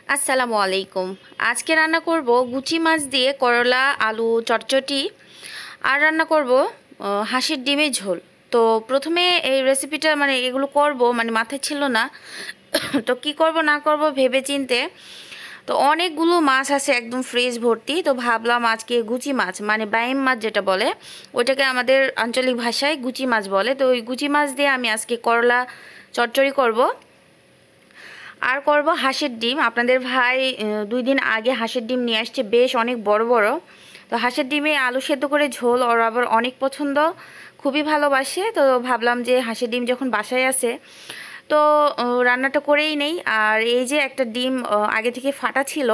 আসসালামু আলাইকুম। আজকে রান্না করব গুচি মাছ দিয়ে করলা আলু চটচটি আর রান্না করব হাঁসের ডিমের ঝোল। তো প্রথমে এই রেসিপিটা এগুলো করব মাথায় ছিল না। তো কি করব না করব ভেবে চিনতে তো অনেকগুলো মাছ আছে একদম ফ্রিজ ভর্তি। তো ভাবলাম আজকে গুচি মাছ বাইম মাছ যেটা বলে ওইটাকে আমাদের আঞ্চলিক ভাষায় গুচি মাছ বলে। তো ওই গুচি মাছ দিয়ে আমি আজকে করলা চটচড়ি করব। আর করব হাঁসের ডিম। আপনাদের ভাই 2 দিন আগে হাঁসের ডিম নিয়ে আসছে, বেশ অনেক বড় বড়। তো হাঁসের ডিমে আলু সেদ্ধ করে ঝোল ওর আবার অনেক পছন্দ, খুবই ভালোবাসে। তো ভাবলাম যে হাঁসের ডিম যখন বাসায় আছে তো রান্নাটা করেই নেই। আর এই যে একটা ডিম আগে থেকে ফাটা ছিল,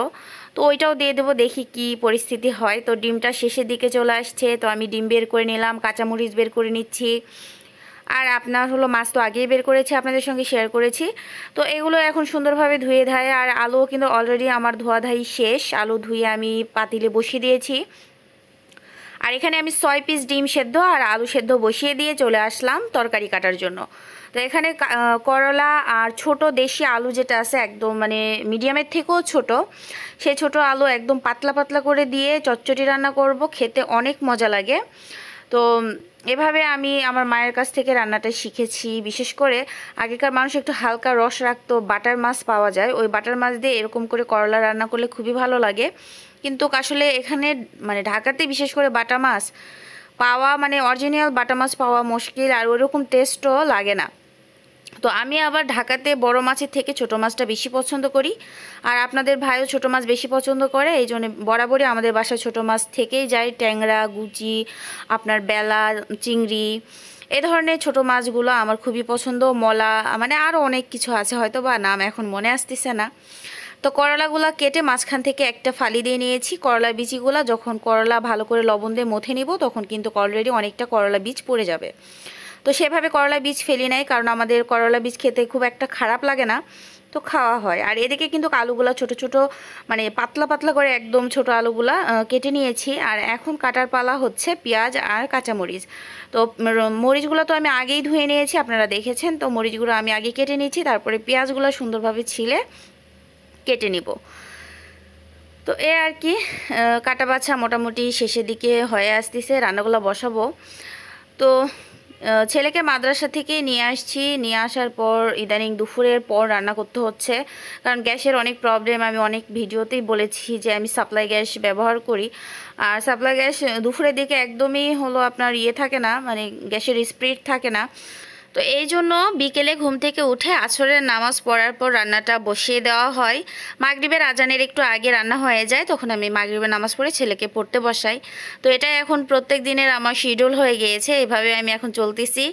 তো ওইটাও দিয়ে দেবো, দেখি কি পরিস্থিতি হয়। তো ডিমটা শেষের দিকে চলে আসছে, তো আমি ডিম বের করে নিলাম, কাঁচামরিচ বের করে নিচ্ছি। আর আপনার হলো মাছ তো আগেই বের করেছি, আপনাদের সঙ্গে শেয়ার করেছি। তো এগুলো এখন সুন্দরভাবে ধুয়ে ধায়ে, আর আলুও কিন্তু অলরেডি আমার ধোয়াধাই শেষ। আলু ধুয়ে আমি পাতিলে বসিয়ে দিয়েছি। আর এখানে আমি 6 পিস ডিম সেদ্ধ আর আলু সেদ্ধ বসিয়ে দিয়ে চলে আসলাম তরকারি কাটার জন্য। তো এখানে করলা আর ছোট দেশি আলু যেটা আছে একদম মিডিয়ামের থেকেও ছোট, সেই ছোট আলু একদম পাতলা পাতলা করে দিয়ে চচ্চড়ি রান্না করব, খেতে অনেক মজা লাগে। তো এভাবে আমি আমার মায়ের কাছ থেকে রান্নাটা শিখেছি। বিশেষ করে আগেকার মানুষ একটু হালকা রস রাখতো, বাটার মাছ পাওয়া যায়, ওই বাটার মাছ দিয়ে এরকম করে করলা রান্না করলে খুবই ভালো লাগে। কিন্তু আসলে এখানে ঢাকাতে বিশেষ করে বাটা মাছ পাওয়া অরিজিনাল বাটা মাছ পাওয়া মুশকিল, আর ওইরকম টেস্টও লাগে না। তো আমি আবার ঢাকাতে বড় মাছের থেকে ছোট মাছটা বেশি পছন্দ করি, আর আপনাদের ভাইও ছোট মাছ বেশি পছন্দ করে। এই জন্য বরাবরই আমাদের বাসায় ছোট মাছ থেকেই যায়। ট্যাংরা, গুচি, আপনার বেলা, চিংড়ি, এই ধরনের ছোট মাছগুলো আমার খুবই পছন্দ। মলা আরও অনেক কিছু আছে, হয়তো বা নাম এখন মনে আসতেছে না। তো করলাগুলো কেটে মাঝখান থেকে একটা ফালি দিয়ে নিয়েছি। করলা বীজগুলো যখন করলা ভালো করে লবণ দিয়ে মথে নিব তখন কিন্তু অলরেডি অনেকটা করলা বীজ পড়ে যাবে। তো সেভাবে করলা বীজ ফেলি নাই, কারণ আমাদের করলা বীজ খেতে খুব একটা খারাপ লাগে না, তো খাওয়া হয়। আর এদিকে কিন্তু আলুগুলা ছোট ছোট পাতলা পাতলা করে একদম ছোট আলুগুলা কেটে নিয়েছি। আর এখন কাটার পালা হচ্ছে পেঁয়াজ আর কাঁচামরিচ। তো মরিচগুলো তো আমি আগেই ধুয়ে নিয়েছি, আপনারা দেখেছেন। তো মরিচগুলো আমি আগে কেটে নিয়েছি, তারপরে পেঁয়াজগুলো সুন্দরভাবে ছিলে কেটে নিব। তো আর কি, কাটা বাছা মোটামুটি শেষের দিকে হয়ে আসতেছে, রান্নাগুলো বসাবো। তো ছেলেকে মাদ্রাসা থেকে নিয়ে আসছি, নিয়ে আসার পর ইদানিং দুপুরের পর রান্না করতে হচ্ছে, কারণ গ্যাসের অনেক প্রবলেম। আমি অনেক ভিডিওতেই বলেছি যে আমি সাপ্লাই গ্যাস ব্যবহার করি, আর সাপ্লাই গ্যাস দুপুরের দিকে একদমই হলো আপনার থাকে না, গ্যাসের স্পিড থাকে না। তো এই জন্য বিকেলে ঘুম থেকে উঠে আসরের নামাজ পড়ার পর রান্নাটা বসিয়ে দেওয়া হয়। মাগরিবের আজানের একটু আগে রান্না হয়ে যায়, তখন আমি মাগরিবের নামাজ পড়ে ছেলেকে পড়তে বসাই। তো এটা এখন প্রত্যেক দিনের আমার শিডিউল হয়ে গিয়েছে, এভাবে আমি এখন চলতেছি।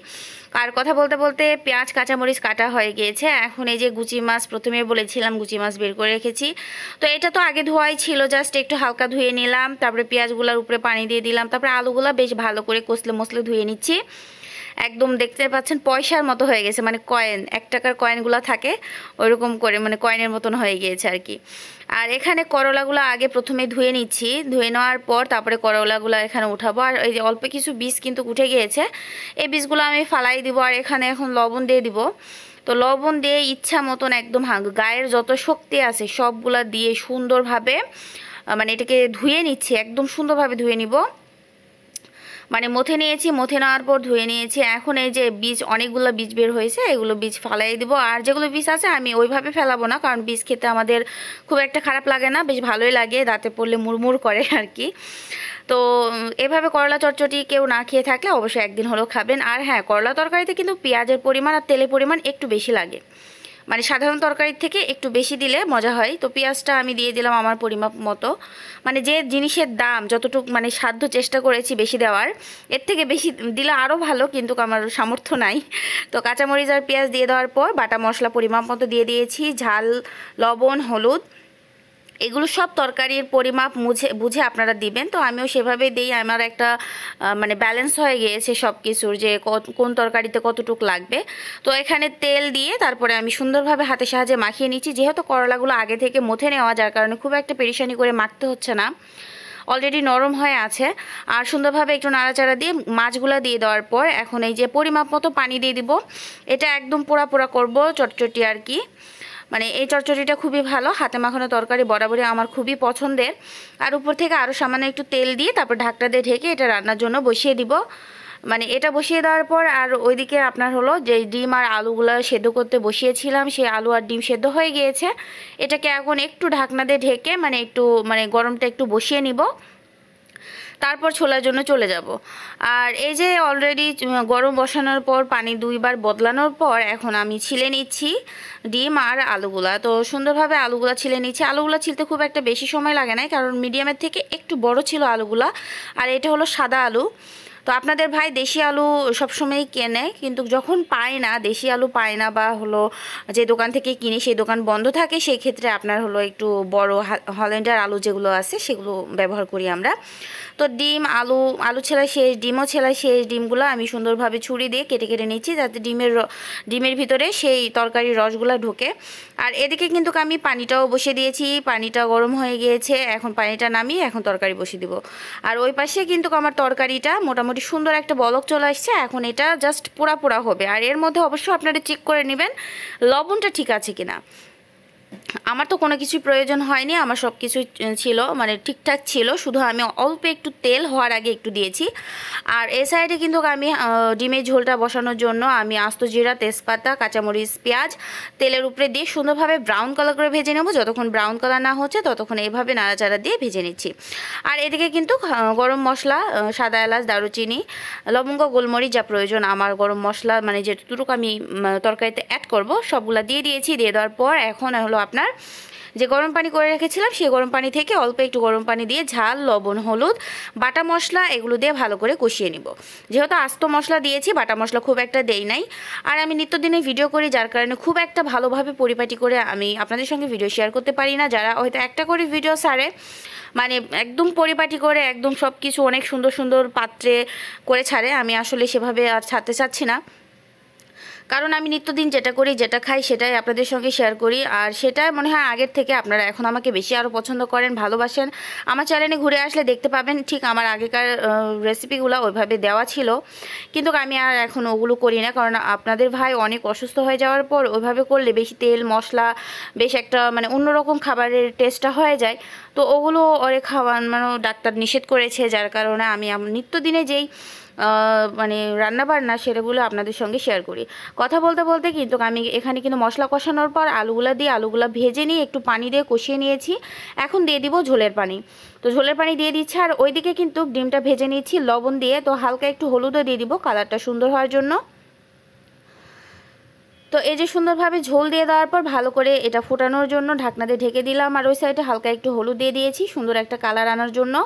আর কথা বলতে বলতে পেঁয়াজ কাঁচামরিচ কাটা হয়ে গিয়েছে। এখন এই যে গুচি মাছ, প্রথমে বলেছিলাম গুচি মাছ বের করে রেখেছি। তো এটা তো আগে ধোয়াই ছিল, জাস্ট একটু হালকা ধুয়ে নিলাম, তারপরে পেঁয়াজগুলোর উপরে পানি দিয়ে দিলাম, তারপরে আলুগুলো বেশ ভালো করে কষলে মসলে ধুয়ে নিচ্ছি। একদম দেখতে পাচ্ছেন পয়সার মতো হয়ে গেছে, কয়েন, 1 টাকার কয়েনগুলো থাকে ওইরকম করে, কয়েনের মতন হয়ে গিয়েছে আর কি। আর এখানে করলাগুলো আগে প্রথমে ধুয়ে নিচ্ছি, ধুয়ে নেওয়ার পর তারপরে করলাগুলো এখানে উঠাবো। আর এই যে অল্প কিছু বীজ কিন্তু উঠে গিয়েছে, এই বীজগুলো আমি ফালাই দিব। আর এখানে এখন লবণ দিয়ে দিব। তো লবণ দিয়ে ইচ্ছা মতন একদম গায়ের যত শক্তি আছে সবগুলা দিয়ে সুন্দরভাবে এটাকে ধুয়ে নিচ্ছি, একদম সুন্দরভাবে ধুয়ে নিব। মথে নিয়েছি, মথে নেওয়ার পর ধুয়ে নিয়েছি। এখন এই যে বীজ, অনেকগুলো বীজ বের হয়েছে, এগুলো বীজ ফালাই দিব। আর যেগুলো বীজ আছে আমি ওইভাবে ফেলাবো না, কারণ বীজ খেতে আমাদের খুব একটা খারাপ লাগে না, বেশ ভালোই লাগে, দাঁতে পড়লে মুড়মুড় করে আর কি। তো এভাবে করলা চটচটি কেউ না খেয়ে থাকলে অবশ্যই একদিন হলেও খাবেন। আর হ্যাঁ, করলা তরকারিতে কিন্তু পেঁয়াজের পরিমাণ আর তেলের পরিমাণ একটু বেশি লাগে, সাধারণ তরকারির থেকে একটু বেশি দিলে মজা হয়। তো পেঁয়াজটা আমি দিয়ে দিলাম আমার পরিমাপ মতো, যে জিনিসের দাম যতটুকু সাধ্য চেষ্টা করেছি বেশি দেওয়ার, এর থেকে বেশি দিলে আরও ভালো, কিন্তু আমার সামর্থ্য নাই। তো কাঁচামরিচ আর পেঁয়াজ দিয়ে দেওয়ার পর বাটা মশলা পরিমাপ মতো দিয়ে দিয়েছি, ঝাল, লবণ, হলুদ, এগুলো সব তরকারির পরিমাপ বুঝে আপনারা দিবেন। তো আমিও সেভাবেই দিই, আমার একটা ব্যালেন্স হয়ে গিয়েছে সব কিছুর, যে কোন তরকারিতে কতটুক লাগবে। তো এখানে তেল দিয়ে তারপরে আমি সুন্দরভাবে হাতের সাহায্যে মাখিয়ে নিচ্ছি। যেহেতু করলাগুলো আগে থেকে মথে নেওয়া, যার কারণে খুব একটা পেরেশানি করে মাখতে হচ্ছে না, অলরেডি নরম হয়ে আছে। আর সুন্দরভাবে একটু নাড়াচাড়া দিয়ে মাছগুলো দিয়ে দেওয়ার পর এখন এই যে পরিমাপ মতো পানি দিয়ে দিব। এটা একদম পোড়া পোড়া করবো চটচটি আর কি। মানে এই চচ্চড়িটা খুবই ভালো, হাতে মাখানো তরকারি বরাবরই আমার খুবই পছন্দের। আর উপর থেকে আরও সামান্য একটু তেল দিয়ে তারপর ঢাকনা দিয়ে ঢেকে এটা রান্নার জন্য বসিয়ে দিব। মানে এটা বসিয়ে দেওয়ার পর আর ওইদিকে আপনার হলো যে ডিম আর আলুগুলো সেদ্ধ করতে বসিয়েছিলাম, সেই আলু আর ডিম সেদ্ধ হয়ে গিয়েছে। এটাকে এখন একটু ঢাকনা দিয়ে ঢেকে মানে একটু মানে গরমটা একটু বসিয়ে নিব, তারপর ছোলার জন্য চলে যাব। আর এই যে অলরেডি গরম বসানোর পর পানি 2 বার বদলানোর পর এখন আমি ছিলে নিচ্ছি ডিম আর আলুগুলা। তো সুন্দরভাবে আলুগুলা ছিলে নিচ্ছি। আলুগুলা ছিলতে খুব একটা বেশি সময় লাগে না, কারণ মিডিয়ামের থেকে একটু বড় ছিল আলুগুলা। আর এটা হলো সাদা আলু। তো আপনাদের ভাই দেশি আলু সবসময়ই কেনে, কিন্তু যখন পায় না, দেশি আলু পায় না বা হলো যে দোকান থেকে কিনি সেই দোকান বন্ধ থাকে, সেই ক্ষেত্রে আপনার হলো একটু বড় হল্যান্ডার আলু যেগুলো আছে সেগুলো ব্যবহার করি আমরা। তো ডিম আলু ছেলা শেষ, ডিমও ছেলা শেষ। ডিমগুলো আমি সুন্দরভাবে ছুরি দিয়ে কেটে কেটে নিচ্ছি, যাতে ডিমের ভিতরে সেই তরকারির রসগুলো ঢোকে। আর এদিকে কিন্তু আমি পানিটাও বসিয়ে দিয়েছি, পানিটা গরম হয়ে গিয়েছে। এখন পানিটা নামিয়ে এখন তরকারি বসিয়ে দিব। আর ওই পাশে কিন্তু আমার তরকারিটা মোটামুটি সুন্দর একটা বলক চলে আসছে। এখন এটা জাস্ট পোড়া পোড়া হবে। আর এর মধ্যে অবশ্যই আপনারা চেক করে নেবেন লবণটা ঠিক আছে কিনা। আমার তো কোনো কিছুই প্রয়োজন হয়নি, আমার সব কিছু ছিল মানে ঠিকঠাক ছিল, শুধু আমি অল্প একটু তেল হওয়ার আগে একটু দিয়েছি। আর এই সাইডে কিন্তু আমি ডিমের ঝোলটা বসানোর জন্য আমি আস্ত জিরা, তেজপাতা, কাঁচামরিচ, পেঁয়াজ তেলের উপরে দিয়ে সুন্দরভাবে ব্রাউন কালার করে ভেজে নেব। যতক্ষণ ব্রাউন কালার না হচ্ছে ততক্ষণ এইভাবে নাড়াচাড়া দিয়ে ভেজে নিচ্ছি। আর এদিকে কিন্তু গরম মশলা, সাদা এলাচ, দারুচিনি, লবঙ্গ, গোলমরিচ যা প্রয়োজন আমার গরম মশলা মানে যেটুকু আমি তরকারিতে অ্যাড করব সবগুলা দিয়ে দিয়েছি। দিয়ে দেওয়ার পর এখন হলো আপনার যে গরম পানি করে রেখেছিলাম সেই গরম পানি থেকে অল্প একটু গরম পানি দিয়ে ঝাল, লবণ, হলুদ, বাটা মশলা এগুলো দিয়ে ভালো করে কষিয়ে নিব। যেহেতু আস্ত মশলা দিয়েছি, বাটা মশলা খুব একটা দেই নাই। আর আমি নিত্যদিনে ভিডিও করি, যার কারণে খুব একটা ভালোভাবে পরিপাটি করে আমি আপনাদের সঙ্গে ভিডিও শেয়ার করতে পারি না। যারা হয়তো একটা করে ভিডিও ছাড়ে মানে একদম পরিপাটি করে একদম সব কিছু অনেক সুন্দর সুন্দর পাত্রে করে ছাড়ে, আমি আসলে সেভাবে আর ছাড়তে চাচ্ছি না। কারণ আমি নিত্যদিন যেটা করি, যেটা খাই সেটাই আপনাদের সঙ্গে শেয়ার করি। আর সেটা মনে হয় আগের থেকে আপনারা এখন আমাকে বেশি আরও পছন্দ করেন, ভালোবাসেন। আমার চ্যানেলে ঘুরে আসলে দেখতে পাবেন ঠিক আমার আগেকার রেসিপিগুলো ওইভাবে দেওয়া ছিল, কিন্তু আমি আর এখন ওগুলো করি না। কারণ আপনাদের ভাই অনেক অসুস্থ হয়ে যাওয়ার পর ওইভাবে করলে বেশি তেল মশলা, বেশ একটা মানে অন্যরকম খাবারের টেস্টটা হয়ে যায়। তো ওগুলো ওরে খাওয়ান মানে ডাক্তার নিষেধ করেছে, যার কারণে আমি নিত্যদিনে যেই মানে রান্নাবান্না সেটাগুলো আপনাদের সঙ্গে শেয়ার করি। কথা বলতে বলতে কিন্তু আমি এখানে কিন্তু মশলা কষানোর পর আলুগুলা ভেজে নিয়ে একটু পানি দিয়ে কষিয়ে নিয়েছি। এখন দিয়ে দিব ঝোলের পানি। তো ঝোলের পানি দিয়ে দিচ্ছি। আর ওইদিকে কিন্তু ডিমটা ভেজে নিয়েছি লবণ দিয়ে, তো হালকা একটু হলুদও দিয়ে দিব কালারটা সুন্দর হওয়ার জন্য। তো এই যে সুন্দরভাবে ঝোল দিয়ে দেওয়ার পর ভালো করে এটা ফোটানোর জন্য ঢাকনা দিয়ে ঢেকে দিলাম। আর ওই সাইডে হালকা একটু হলুদ দিয়ে দিয়েছি সুন্দর একটা কালার আনার জন্য।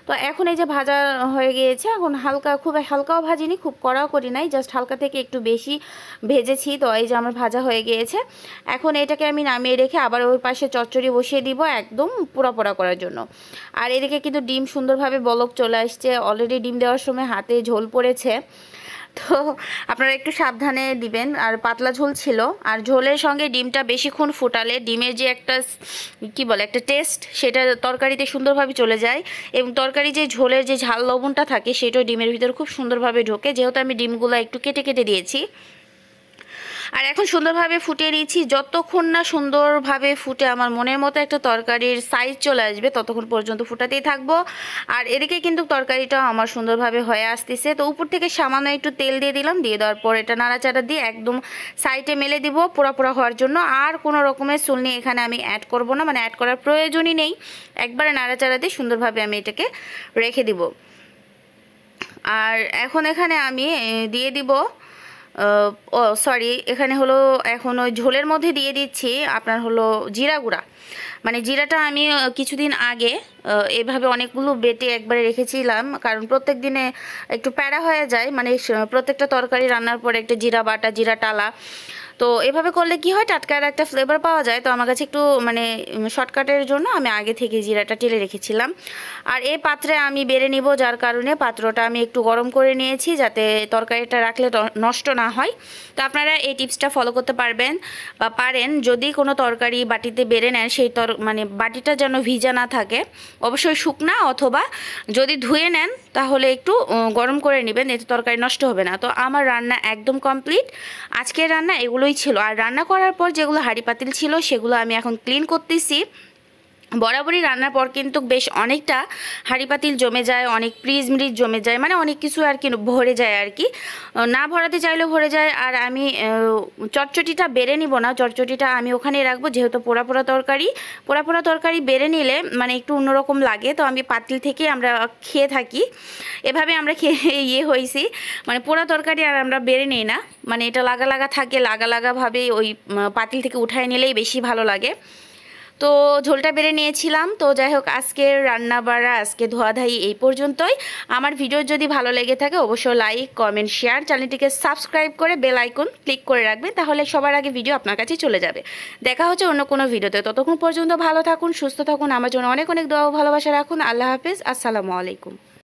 তো এখন এই যে ভাজা হয়ে গিয়েছে, এখন হালকা, খুব হালকাও ভাজিনি, খুব কড়াও করি নাই, জাস্ট হালকা থেকে একটু বেশি ভেজেছি। তো এই যে আমার ভাজা হয়ে গিয়েছে। এখন এটাকে আমি নামিয়ে রেখে আবার ওই পাশে চচ্চড়ি বসিয়ে দিব একদম পোড়া পোড়া করার জন্য। আর এদিকে কিন্তু ডিম সুন্দরভাবে বলক চলে আসছে, অলরেডি ডিম দেওয়ার সময় হাতে ঝোল পড়েছে। তো আপনারা একটু সাবধানে দিবেন। আর পাতলা ঝোল ছিল, আর ঝোলের সঙ্গে ডিমটা বেশিক্ষণ ফুটালে ডিমের যে একটা কি বলে একটা টেস্ট সেটা তরকারিতে সুন্দরভাবে চলে যায়, এবং তরকারি যে ঝোলের যে ঝাল লবণটা থাকে সেটাও ডিমের ভিতরে খুব সুন্দরভাবে ঢোকে, যেহেতু আমি ডিমগুলো একটু কেটে কেটে দিয়েছি। আর এখন সুন্দরভাবে ফুটিয়ে নিচ্ছি। যতক্ষণ না সুন্দরভাবে ফুটে আমার মনের মতো একটা তরকারির সাইজ চলে আসবে ততক্ষণ পর্যন্ত ফুটাতেই থাকবো। আর এদিকে কিন্তু তরকারিটা আমার সুন্দরভাবে হয়ে আসতেছে। তো উপর থেকে সামান্য একটু তেল দিয়ে দিলাম, দিয়ে দেওয়ার পর এটা নাড়াচাড়া দিয়ে একদম সাইডে মেলে দিব পোড়া পোড়া হওয়ার জন্য। আর কোনো রকমের চুলনি এখানে আমি অ্যাড করব না, মানে অ্যাড করার প্রয়োজনই নেই। একবারে নাড়াচাড়া দিয়ে সুন্দরভাবে আমি এটাকে রেখে দিব। আর এখন এখানে আমি দিয়ে দিব এখানে হলো এখন ওই ঝোলের মধ্যে দিয়ে দিচ্ছি আপনার হলো জিরা গুঁড়া। মানে জিরাটা আমি কিছুদিন আগে এভাবে অনেকগুলো বেটে একবারে রেখেছিলাম, কারণ প্রত্যেক দিনে একটু প্যারা হয়ে যায়, মানে প্রত্যেকটা তরকারি রান্নার পরে একটা জিরা বাটা, জিরা টালা। তো এভাবে করলে কি হয়, টাটকার একটা ফ্লেভার পাওয়া যায়। তো আমার কাছে একটু মানে শর্টকাটের জন্য আমি আগে থেকে জিরাটা টেলে রেখেছিলাম। আর এই পাত্রে আমি বেড়ে নিব, যার কারণে পাত্রটা আমি একটু গরম করে নিয়েছি যাতে তরকারিটা রাখলে নষ্ট না হয়। তো আপনারা এই টিপসটা ফলো করতে পারবেন বা পারেন, যদি কোনো তরকারি বাটিতে বেড়ে নেন সেই মানে বাটিটা যেন ভিজা না থাকে, অবশ্যই শুকনা, অথবা যদি ধুয়ে নেন তাহলে একটু গরম করে নেবেন, এতে তরকারি নষ্ট হবে না। তো আমার রান্না একদম কমপ্লিট। আজকের রান্না এগুলোই এগুলোই ছিল। আর রান্না করার পর যেগুলো হাঁড়ি পাতিল ছিল সেগুলো আমি এখন ক্লিন করতেছি। বরাবরই রান্নার পর কিন্তু বেশ অনেকটা হাঁড়ি পাতিল জমে যায়, অনেক ফ্রিজ মৃজ জমে যায়, মানে অনেক কিছু আর কি ভরে যায় আর কি, না ভরাতে চাইলেও ভরে যায়। আর আমি চটচটিটা বেড়ে নিব না, চটচটিটা আমি ওখানেই রাখবো, যেহেতু পোড়া পোড়া তরকারি বেড়ে নিলে মানে একটু অন্যরকম লাগে। তো আমি পাতিল থেকে আমরা খেয়ে থাকি, এভাবে আমরা খেয়ে হয়েছি, মানে পোড়া তরকারি আর আমরা বেড়ে নিই না, মানে এটা লাগা লাগা থাকে, লাগা লাগাভাবে ওই পাতিল থেকে উঠায় নিলেই বেশি ভালো লাগে। তো ঝোলটা বেড়ে নিয়েছিলাম। তো যাই হোক, আজকের রান্না বাড়া, আজকে ধোয়াধাই এই পর্যন্তই। আমার ভিডিও যদি ভালো লেগে থাকে অবশ্যই লাইক, কমেন্ট, শেয়ার, চ্যানেলটিকে সাবস্ক্রাইব করে বেল আইকন ক্লিক করে রাখবেন, তাহলে সবার আগে ভিডিও আপনার কাছে চলে যাবে। দেখা হচ্ছে অন্য কোনো ভিডিওতে, ততক্ষণ পর্যন্ত ভালো থাকুন, সুস্থ থাকুন, আমার জন্য অনেক অনেক দোয়া ও ভালোবাসা রাখুন। আল্লাহ হাফেজ, আসসালামু আলাইকুম।